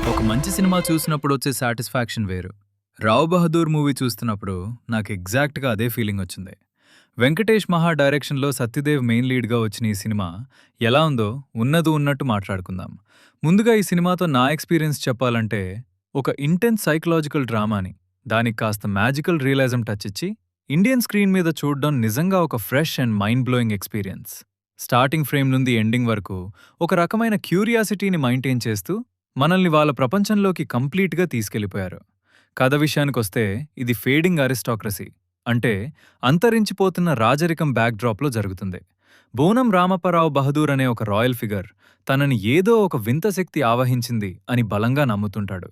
ఒక మంచి సినిమా చూసినప్పుడు వచ్చే సాటిస్ఫాక్షన్ వేరు. 'రావ్ బహదూర్' మూవీ చూస్తున్నప్పుడు నాకు ఎగ్జాక్ట్‌గా అదే ఫీలింగ్ వచ్చింది. వెంకటేష్ మహా డైరెక్షన్‌లో సత్యదేవ్ మెయిన్ లీడ్‌గా వచ్చిన ఈ సినిమా ఎలా ఉందో ఉన్నది ఉన్నట్టు మాట్లాడుకుందాం. ముందుగా ఈ సినిమాతో నా ఎక్స్‌పీరియన్స్ చెప్పాలంటే ఒక ఇంటెన్స్ సైకలాజికల్ డ్రామాని, దానికి కాస్త మ్యాజికల్ రియలిజం టచ్ ఇచ్చి ఇండియన్ స్క్రీన్ మీద చూడడం నిజంగా ఒక fresh and mind blowing experience. Starting frame నుండి ఎండింగ్ వరకు ఒక రకమైన క్యూరియాసిటీని మెయింటైన్ చేస్తూ మనల్ని వాళ్ళ ప్రపంచంలోకి కంప్లీట్‌గా తీసుకెళ్లిపోయారు. కథ విషయానికొస్తే ఇది ఫేడింగ్ అరిస్టాక్రసీ అంటే అంతరించిపోతున్న రాజరికం బ్యాక్‌డ్రాప్‌లో జరుగుతుంది. బోనం రామప్పరావు బహదూర్ అనే ఒక రాయల్ ఫిగర్ తనని ఏదో ఒక వింత శక్తి ఆవహించింది అని బలంగా నమ్ముతుంటాడు.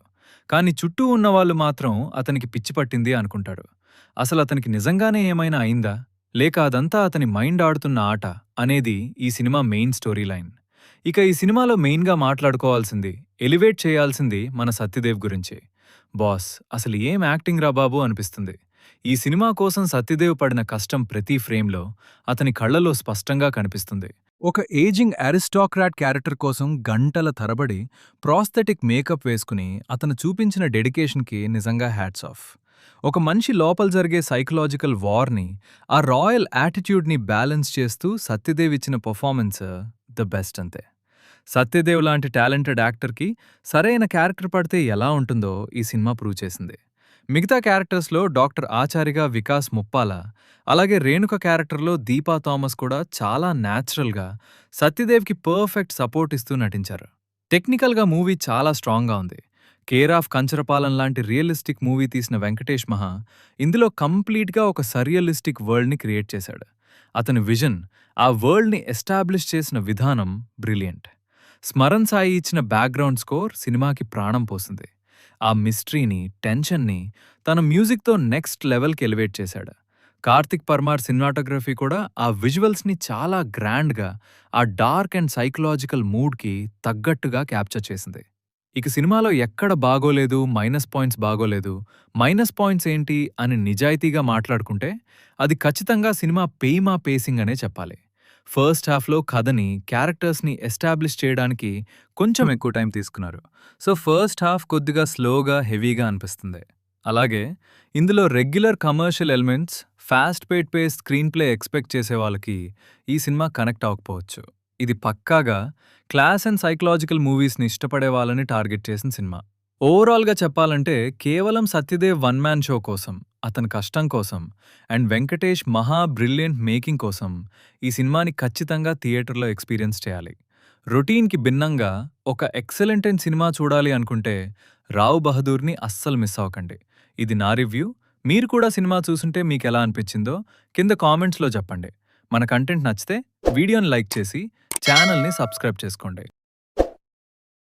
కానీ చుట్టూ ఉన్నవాళ్ళు మాత్రం అతనికి పిచ్చి పట్టింది అనుకుంటాడు. అసలతనికి నిజంగానే ఏమైనా అయిందా? లేక అదంతా అతని మైండ్ ఆడుతున్న ఆట అనేది ఈ సినిమా మెయిన్ స్టోరీ లైన్. ఇక ఈ సినిమాలో మెయిన్‌గా మాట్లాడుకోవాల్సింది, ఎలివేట్ చేయాల్సింది మన సత్యదేవ్ గురించే. బాస్ అసలు ఏం యాక్టింగ్ రా బాబు అనిపిస్తుంది. ఈ సినిమా కోసం సత్యదేవ్ పడిన కష్టం ప్రతి ఫ్రేమ్‌లో అతని కళ్ళలో స్పష్టంగా కనిపిస్తుంది. ఒక ఏజింగ్ అరిస్టాక్రాట్ క్యారెక్టర్ కోసం గంటల తరబడి ప్రాస్థెటిక్ మేకప్ వేసుకుని అతను చూపించిన డెడికేషన్‌కి నిజంగా హ్యాట్స్ ఆఫ్. ఒక మనిషి లోపల జరిగే సైకలాజికల్ వార్‌ని, ఆ రాయల్ యాటిట్యూడ్‌ని బ్యాలెన్స్ చేస్తూ సత్యదేవ్ ఇచ్చిన పెర్ఫార్మెన్స్ ద బెస్ట్ అంతే. సత్యదేవ్ లాంటి టాలెంటెడ్ యాక్టర్‌కి సరైన క్యారెక్టర్ పడితే ఎలా ఉంటుందో ఈ సినిమా ప్రూవ్ చేసింది. మిగతా క్యారెక్టర్స్‌లో డాక్టర్ ఆచారిగా వికాస్ ముప్పాల, అలాగే రేణుక క్యారెక్టర్‌లో దీపా థామస్ కూడా చాలా న్యాచురల్‌గా సత్యదేవ్‌కి పర్ఫెక్ట్ సపోర్ట్ ఇస్తూ నటించారు. టెక్నికల్‌గా మూవీ చాలా స్ట్రాంగ్‌గా ఉంది. 'కేర్ ఆఫ్ కంచరపాలెం' లాంటి రియలిస్టిక్ మూవీ తీసిన వెంకటేష్ మహా ఇందులో కంప్లీట్‌గా ఒక సర్రియలిస్టిక్ వరల్డ్‌ని క్రియేట్ చేశాడు. అతని విజన్, ఆ వరల్డ్‌ని ఎస్టాబ్లిష్ చేసిన విధానం బ్రిలియంట్. స్మరణ్ సాయి ఇచ్చిన బ్యాక్‌గ్రౌండ్ స్కోర్ సినిమాకి ప్రాణం పోసింది. ఆ మిస్టరీని, టెన్షన్‌ని తన మ్యూజిక్‌తో నెక్స్ట్ లెవెల్‌కి ఎలివేట్ చేశాడు. కార్తిక్ పర్మార్ సినిమాటోగ్రఫీ కూడా ఆ విజువల్స్‌ని చాలా గ్రాండ్‌గా, ఆ డార్క్ అండ్ సైకలాజికల్ మూడ్‌కి తగ్గట్టుగా క్యాప్చర్ చేసింది. ఇక సినిమాలో ఎక్కడ బాగోలేదు, మైనస్ పాయింట్స్ బాగోలేదు, మైనస్ పాయింట్స్ ఏంటి అని నిజాయితీగా మాట్లాడుకుంటే అది ఖచ్చితంగా సినిమా పేసింగ్ అనే చెప్పాలి. ఫస్ట్ హాఫ్‌లో కథని, క్యారెక్టర్స్‌ని ఎస్టాబ్లిష్ చేయడానికి కొంచెం ఎక్కువ టైం తీసుకున్నారు. సో ఫస్ట్ హాఫ్ కొద్దిగా స్లోగా, హెవీగా అనిపిస్తుంది. అలాగే ఇందులో regular commercial elements, fast pace screen play expect చేసే వాళ్ళకి ఈ సినిమా కనెక్ట్ అవ్వకపోవచ్చు. ఇది పక్కాగా క్లాస్ అండ్ సైకలాజికల్ మూవీస్‌ని ఇష్టపడే వాళ్ళని టార్గెట్ చేసిన సినిమా. ఓవరాల్‌గా చెప్పాలంటే కేవలం సత్యదేవ్ వన్ మ్యాన్ షో కోసం, అతని కష్టం కోసం అండ్ వెంకటేష్ మహా బ్రిలియంట్ మేకింగ్ కోసం ఈ సినిమాని ఖచ్చితంగా థియేటర్‌లో ఎక్స్‌పీరియన్స్ చేయాలి. రొటీన్‌కి భిన్నంగా ఒక ఎక్సలెంట్ అయిన సినిమా చూడాలి అనుకుంటే 'రావ్ బహదూర్‌ని' అస్సలు మిస్ అవ్వకండి. ఇది నా రివ్యూ. మీరు కూడా సినిమా చూసుంటే మీకెలా అనిపించిందో కింద కామెంట్స్‌లో చెప్పండి. మన కంటెంట్ నచ్చితే వీడియోని లైక్ చేసి ఛానల్‌ని సబ్స్క్రైబ్ చేసుకోండి.